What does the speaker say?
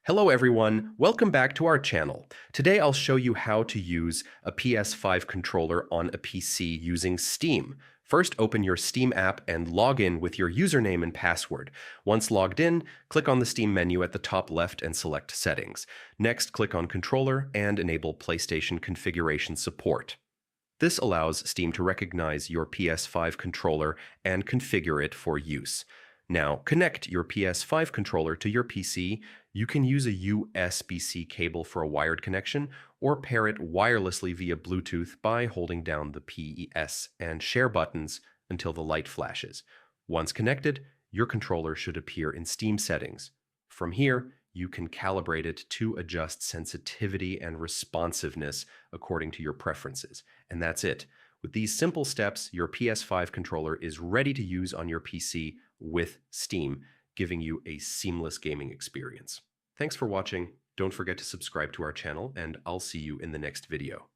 Hello everyone, welcome back to our channel. Today I'll show you how to use a PS5 controller on a PC using Steam. First, open your Steam app and log in with your username and password. Once logged in, click on the Steam menu at the top left and select Settings. Next, click on Controller and enable PlayStation configuration support. This allows Steam to recognize your PS5 controller and configure it for use. Now, connect your PS5 controller to your PC. You can use a USB-C cable for a wired connection or pair it wirelessly via Bluetooth by holding down the PES and share buttons until the light flashes. Once connected, your controller should appear in Steam settings. From here, you can calibrate it to adjust sensitivity and responsiveness according to your preferences. And that's it. With these simple steps, your PS5 controller is ready to use on your PC with Steam, giving you a seamless gaming experience. Thanks for watching. Don't forget to subscribe to our channel, and I'll see you in the next video.